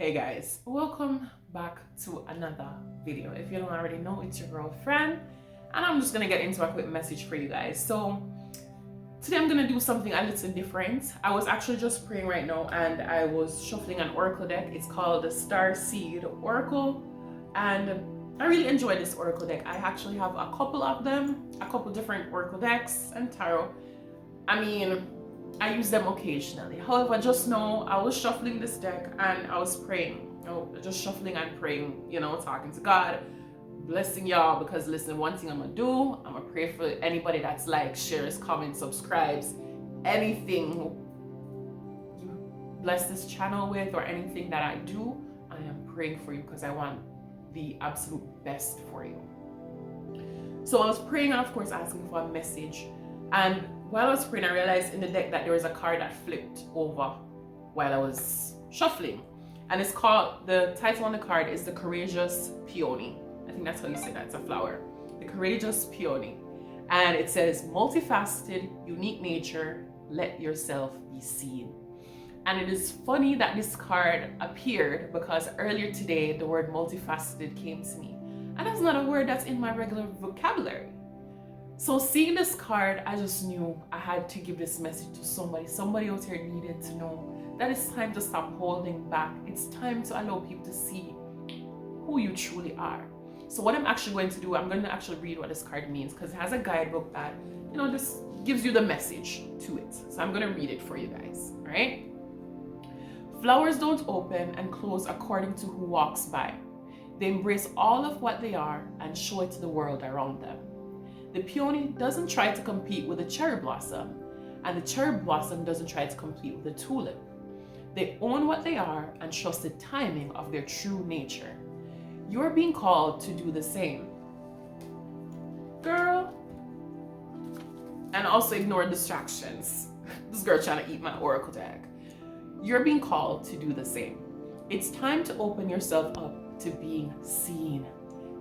Hey guys, welcome back to another video. If you don't already know, it's your girlfriend, and I'm just gonna get into a quick message for you guys. So today I'm gonna do something a little different. I was actually just praying right now and I was shuffling an oracle deck. It's called the Star Seed Oracle, and I really enjoy this oracle deck. I actually have a couple of them, a couple different oracle decks and tarot. I use them occasionally. However, just now I was shuffling this deck and I was praying. Just shuffling and praying, talking to God, blessing y'all, because listen, one thing I'm gonna do, I'm gonna pray for anybody that's like, shares, comments, subscribes, anything you bless this channel with or anything that I do, I am praying for you because I want the absolute best for you. So I was praying and of course asking for a message, and while I was praying, I realized in the deck that there was a card that flipped over while I was shuffling. And it's called, the title on the card is The Courageous Peony. I think that's how you say that, it's a flower. The Courageous Peony. And it says, multifaceted, unique nature, let yourself be seen. And it is funny that this card appeared because earlier today, the word multifaceted came to me. And that's not a word that's in my regular vocabulary. So seeing this card, I just knew I had to give this message to somebody. Somebody out here needed to know that it's time to stop holding back. It's time to allow people to see who you truly are. So what I'm actually going to do, I'm going to actually read what this card means because it has a guidebook that, just gives you the message to it. So I'm going to read it for you guys, all right? Flowers don't open and close according to who walks by. They embrace all of what they are and show it to the world around them. The peony doesn't try to compete with the cherry blossom, and the cherry blossom doesn't try to compete with the tulip. They own what they are and trust the timing of their true nature. You're being called to do the same. Girl. And also ignore distractions. This girl trying to eat my oracle deck. You're being called to do the same. It's time to open yourself up to being seen.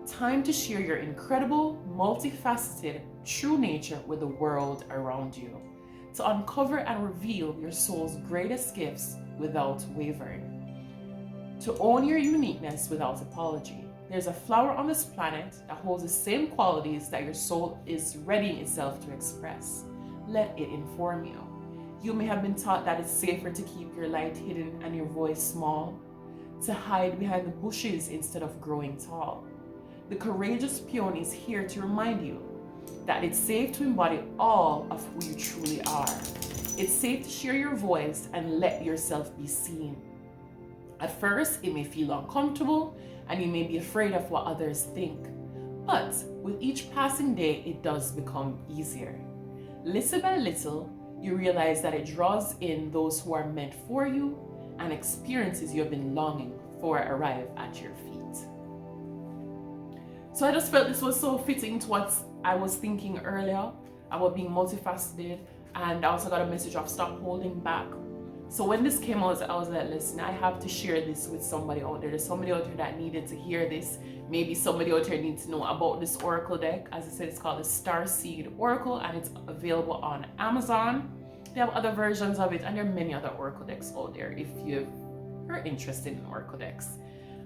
Time to share your incredible, multifaceted, true nature with the world around you. To uncover and reveal your soul's greatest gifts without wavering. To own your uniqueness without apology. There's a flower on this planet that holds the same qualities that your soul is readying itself to express. Let it inform you. You may have been taught that it's safer to keep your light hidden and your voice small, to hide behind the bushes instead of growing tall. The Courageous Peony is here to remind you that it's safe to embody all of who you truly are. It's safe to share your voice and let yourself be seen. At first, it may feel uncomfortable and you may be afraid of what others think. But with each passing day, it does become easier. Little by little, you realize that it draws in those who are meant for you and experiences you have been longing for arrive at your feet. So I just felt this was so fitting to what I was thinking earlier about being multifaceted, and I also got a message of stop holding back. So when this came out, I was like, listen, I have to share this with somebody out there. There's somebody out there that needed to hear this. Maybe somebody out there needs to know about this oracle deck. As I said, it's called the Star Seed Oracle and it's available on Amazon. They have other versions of it, and there are many other oracle decks out there if you're interested in oracle decks.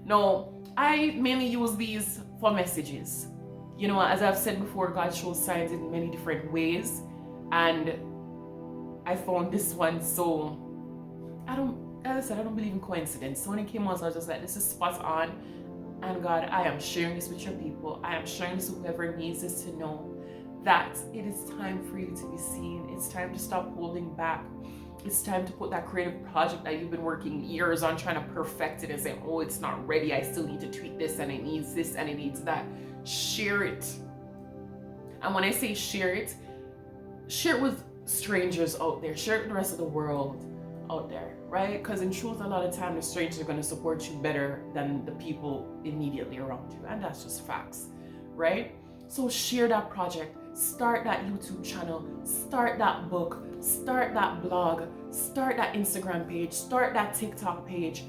Now, I mainly use these for messages. As I've said before, God shows signs in many different ways, and I found this one so, as I said, I don't believe in coincidence. So when it came out, I was just like, this is spot on, and God, I am sharing this with your people. I am sharing this with whoever needs this to know that it is time for you to be seen. It's time to stop holding back. It's time to put that creative project that you've been working years on trying to perfect it and say, oh, it's not ready. I still need to tweak this and it needs this and it needs that. Share it. And when I say share it with strangers out there. Share it with the rest of the world out there, right? Because in truth, a lot of time, the strangers are going to support you better than the people immediately around you. And that's just facts, right? So share that project. Start that YouTube channel, start that book, start that blog, start that Instagram page, start that TikTok page.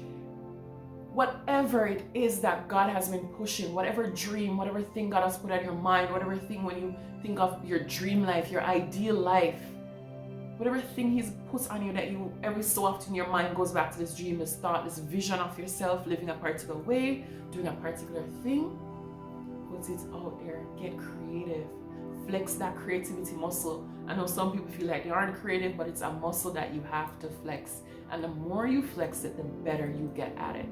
Whatever it is that God has been pushing, whatever dream, whatever thing God has put on your mind, whatever thing when you think of your dream life, your ideal life, whatever thing he's put on you that you every so often your mind goes back to this dream, this thought, this vision of yourself living a particular way, doing a particular thing. Put it out there, get creative, flex that creativity muscle. I know some people feel like they aren't creative, but it's a muscle that you have to flex, and the more you flex it, the better you get at it.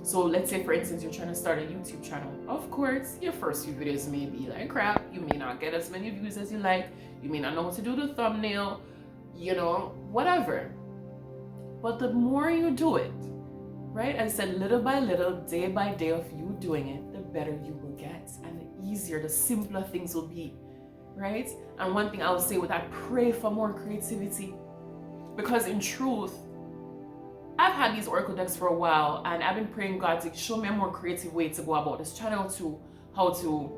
So let's say, for instance, you're trying to start a YouTube channel. Of course, your first few videos may be like crap. You may not get as many views as you like. You may not know how to do the thumbnail, you know, whatever. But the more you do it, right? I said little by little, day by day of you doing it, the better you will get, and the easier, the simpler things will be, right? And one thing I would say with that, pray for more creativity, because in truth, I've had these Oracle decks for a while, and I've been praying God to show me a more creative way to go about this channel, to how to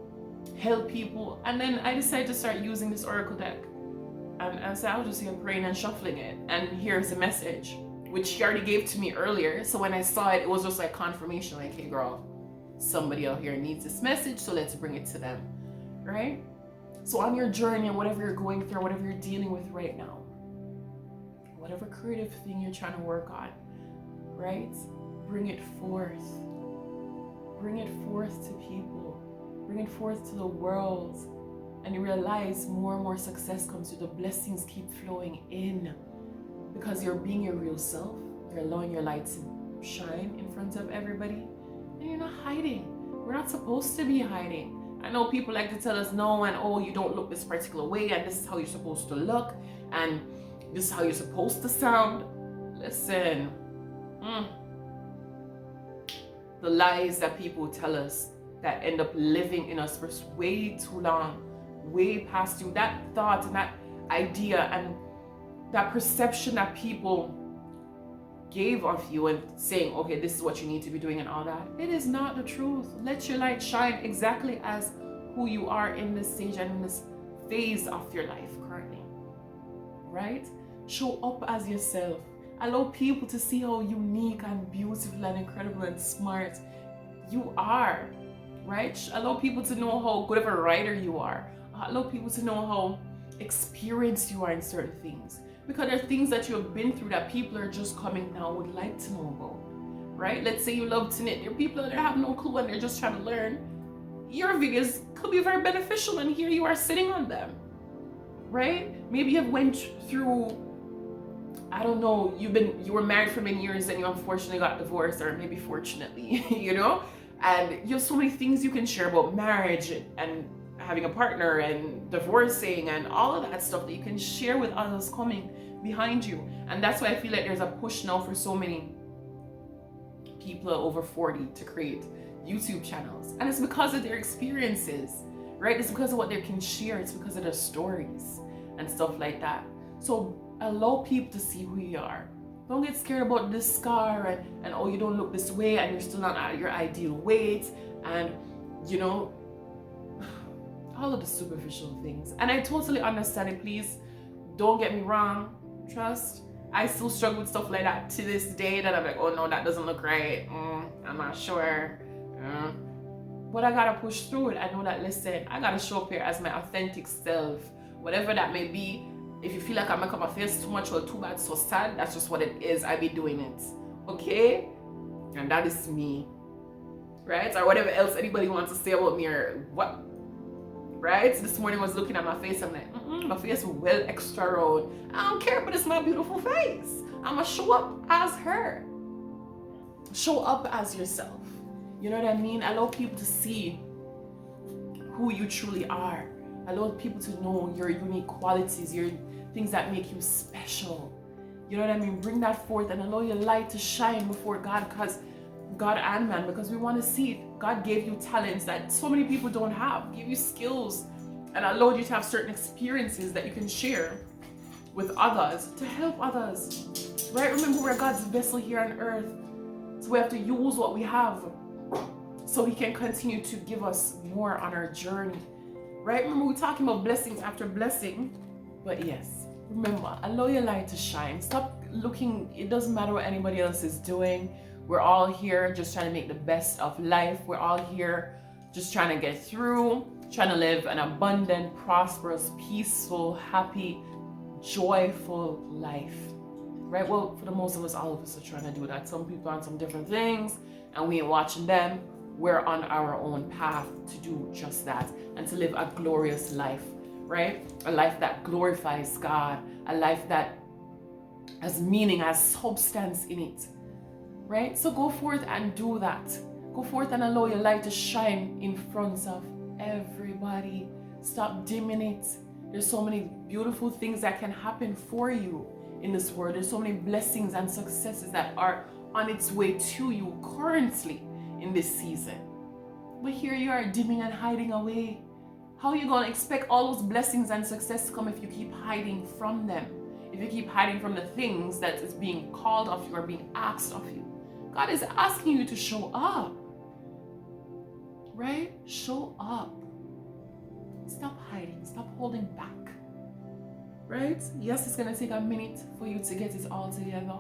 help people. And then I decided to start using this Oracle deck. And so I was just here praying and shuffling it. And here's a message, which she already gave to me earlier. So when I saw it, it was just like confirmation, like, hey girl, somebody out here needs this message, so let's bring it to them, right? So on your journey and whatever you're going through, whatever you're dealing with right now, whatever creative thing you're trying to work on, right? Bring it forth. Bring it forth to people. Bring it forth to the world. And you realize more and more success comes to you. The blessings keep flowing in because you're being your real self. You're allowing your light to shine in front of everybody. And you're not hiding. We're not supposed to be hiding. I know people like to tell us no, and oh, you don't look this particular way, and this is how you're supposed to look, and this is how you're supposed to sound. Listen. The lies that people tell us that end up living in us for way too long, way past you, that thought and that idea and that perception that people gave of you and saying, okay, this is what you need to be doing and all that, it is not the truth. Let your light shine exactly as who you are in this stage and in this phase of your life currently, right? Show up as yourself. Allow people to see how unique and beautiful and incredible and smart you are, right? Allow people to know how good of a writer you are. Allow people to know how experienced you are in certain things. Because there are things that you have been through that people are just coming now would like to know about, right? Let's say you love to knit. There are people that have no clue and they're just trying to learn. Your videos could be very beneficial, and here you are sitting on them, right? Maybe you went through, I don't know, you were married for many years and you unfortunately got divorced, or maybe fortunately, you know, and you have so many things you can share about marriage and having a partner and divorcing and all of that stuff that you can share with others coming behind you. And that's why I feel like there's a push now for so many people over 40 to create YouTube channels. And it's because of their experiences, right? It's because of what they can share. It's because of their stories and stuff like that. So allow people to see who you are. Don't get scared about this scar and oh, you don't look this way and you're still not at your ideal weight, and you know, all of the superficial things. And I totally understand it. Please don't get me wrong. Trust, I still struggle with stuff like that to this day, that I'm like, oh no, that doesn't look right. I'm not sure. But I gotta push through it. I know that, listen, I gotta show up here as my authentic self, whatever that may be. If you feel like I make up my face too much or too bad, so sad, that's just what it is. I be doing it, okay? And that is me, right? Or whatever else anybody wants to say about me or what, right? This morning I was looking at my face, I'm like, my face is well extra round. I don't care, but it's my beautiful face. I'm gonna show up as her. Show up as yourself. You know what I mean? Allow people to see who you truly are. Allow people to know your unique qualities, your things that make you special. You know what I mean? Bring that forth and allow your light to shine before God, because God and man, because we want to see it. God gave you talents that so many people don't have, gave you skills and allowed you to have certain experiences that you can share with others to help others, right? Remember, we're God's vessel here on earth, so we have to use what we have so He can continue to give us more on our journey, right? Remember, we're talking about blessings after blessing, but yes, remember, allow your light to shine. Stop looking, it doesn't matter what anybody else is doing. We're all here just trying to make the best of life. We're all here just trying to get through, trying to live an abundant, prosperous, peaceful, happy, joyful life, right? Well, for the most of us, all of us are trying to do that. Some people on some different things, and we ain't watching them. We're on our own path to do just that and to live a glorious life, right? A life that glorifies God, a life that has meaning, has substance in it, right? So go forth and do that. Go forth and allow your light to shine in front of everybody. Stop dimming it. There's so many beautiful things that can happen for you in this world. There's so many blessings and successes that are on its way to you currently in this season. But here you are dimming and hiding away. How are you going to expect all those blessings and success to come if you keep hiding from them? If you keep hiding from the things that is being called of you or being asked of you? God is asking you to show up. Right? Show up. Stop hiding. Stop holding back. Right? Yes, it's going to take a minute for you to get it all together.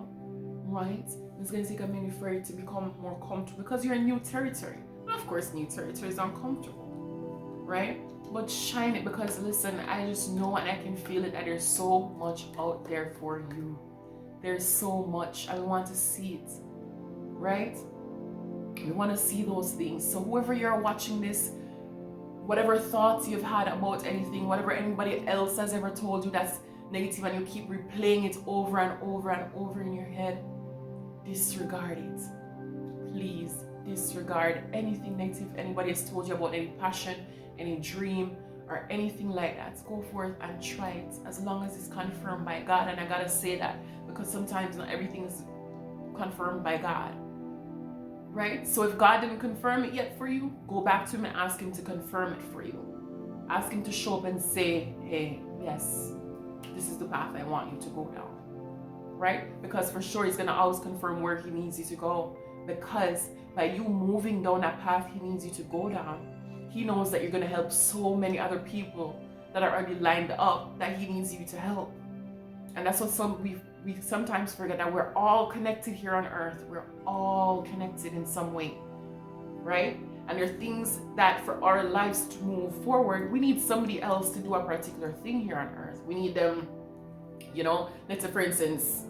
Right? It's going to take a minute for you to become more comfortable because you're in new territory. And of course, new territory is uncomfortable. Right? But shine it, because listen, I just know and I can feel it that there's so much out there for you. There's so much. I want to see it. Right? We want to see those things. So whoever you're watching this, whatever thoughts you've had about anything, whatever anybody else has ever told you that's negative and you keep replaying it over and over and over in your head, disregard it. Please disregard anything negative anybody has told you about any passion, any dream, or anything like that. Go forth and try it as long as it's confirmed by God. And I gotta say that because sometimes not everything is confirmed by God. Right? So if God didn't confirm it yet for you, go back to him and ask him to confirm it for you. Ask him to show up and say, hey, yes, this is the path I want you to go down. Right? Because for sure he's going to always confirm where he needs you to go. Because by you moving down that path he needs you to go down, he knows that you're going to help so many other people that are already lined up that he needs you to help. And that's what we sometimes forget, that we're all connected here on earth. We're all connected in some way, right? And there are things that for our lives to move forward, we need somebody else to do a particular thing here on earth. We need them, let's say for instance,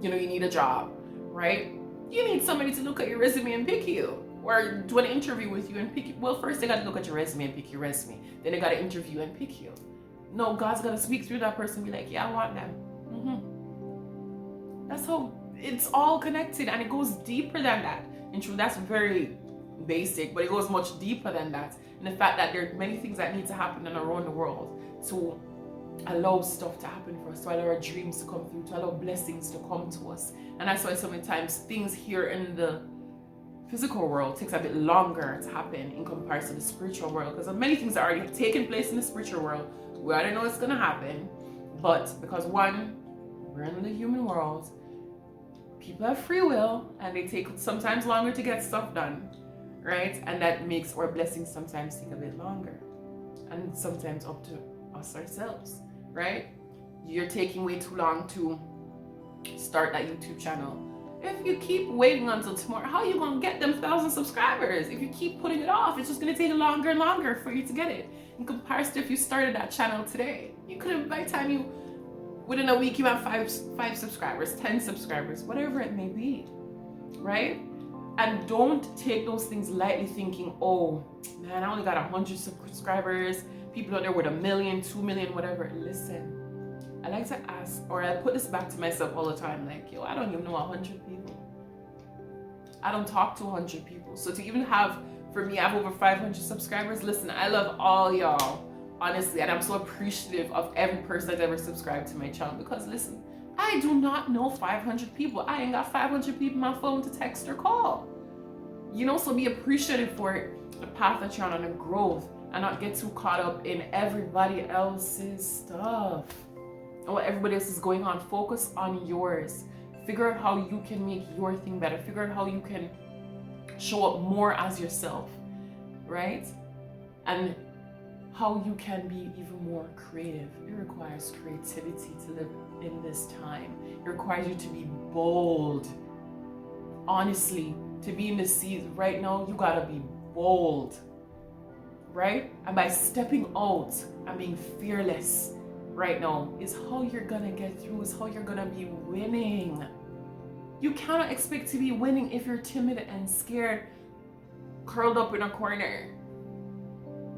you need a job, right? You need somebody to look at your resume and pick you, or do an interview with you and pick you. Well, first they got to look at your resume and pick your resume. Then they got to interview and pick you. No, God's got to speak through that person and be like, yeah, I want them. That's how it's all connected, and it goes deeper than that. And true, that's very basic, but it goes much deeper than that. And the fact that there are many things that need to happen around the world to allow stuff to happen for us, to allow our dreams to come through, to allow blessings to come to us. And that's why so many times things here in the physical world takes a bit longer to happen in comparison to the spiritual world, because many things are already taking place in the spiritual world. We already know it's going to happen, but because one, we're in the human world, people have free will, and they take sometimes longer to get stuff done, right? And that makes our blessings sometimes take a bit longer, and sometimes up to us ourselves, right? You're taking way too long to start that YouTube channel. If you keep waiting until tomorrow, how are you going to get them 1,000 subscribers? If you keep putting it off, it's just going to take longer and longer for you to get it. In comparison to if you started that channel today, you could have, by the time you, within a week, you have 5 subscribers, 10 subscribers, whatever it may be, right? And don't take those things lightly, thinking, oh man, I only got 100 subscribers, people out there with 1 million, 2 million, whatever. Listen, I like to ask, or I put this back to myself all the time, like, yo, I don't even know 100 people. I don't talk to 100 people. So to even have, for me, I have over 500 subscribers. Listen, I love all y'all, honestly, and I'm so appreciative of every person that's ever subscribed to my channel, because listen, I do not know 500 people. I ain't got 500 people on my phone to text or call. So be appreciative for it, the path that you're on and the growth, and not get too caught up in everybody else's stuff and what everybody else is going on. Focus on yours. Figure out how you can make your thing better. Figure out how you can show up more as yourself, right? And how you can be even more creative. It requires creativity to live in this time. It requires you to be bold. Honestly, to be in this season right now, you gotta be bold, right? And by stepping out and being fearless, right now is how you're gonna get through, is how you're gonna be winning. You cannot expect to be winning if you're timid and scared, curled up in a corner.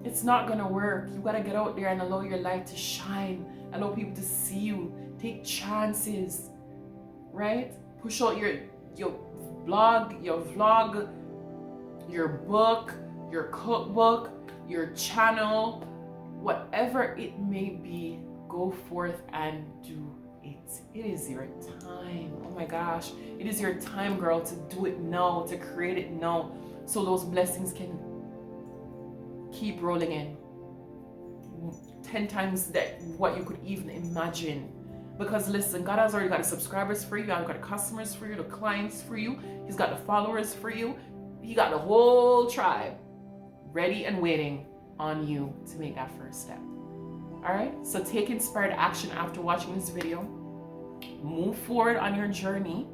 It's not gonna work. You gotta get out there and allow your light to shine, allow people to see you, take chances, right? Push out your blog, your vlog, your book, your cookbook, your channel, whatever it may be. Go forth and do it. It is your time. Oh my gosh, it is your time, girl, to do it now, to create it now, so those blessings can keep rolling in 10 times that what you could even imagine. Because listen, God has already got the subscribers for you, God's got the customers for you, the clients for you, He's got the followers for you, He got the whole tribe ready and waiting on you to make that first step. Alright, so take inspired action after watching this video. Move forward on your journey,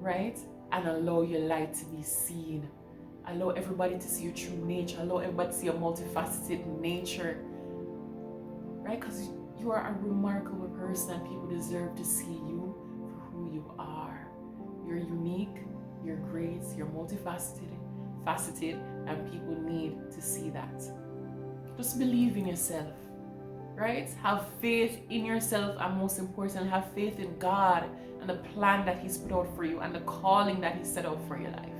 right? And allow your light to be seen. Allow everybody to see your true nature. Allow everybody to see your multifaceted nature, right? Because you are a remarkable person and people deserve to see you for who you are. You're unique, you're great, you're multifaceted, and people need to see that. Just believe in yourself, right? Have faith in yourself, and most importantly, have faith in God and the plan that He's put out for you and the calling that He set out for your life.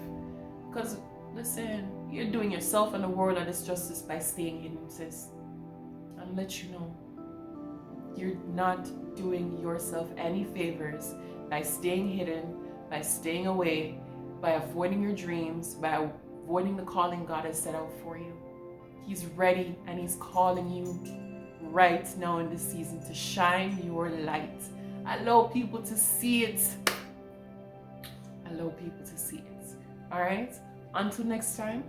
Because listen, you're doing yourself and the world a disjustice by staying hidden, sis. And let you know, you're not doing yourself any favors by staying hidden, by staying away, by avoiding your dreams, by avoiding the calling God has set out for you. He's ready and He's calling you right now in this season to shine your light. Allow people to see it. Allow people to see it. All right? Until next time,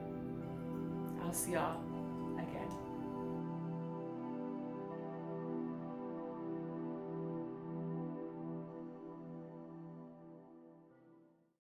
I'll see y'all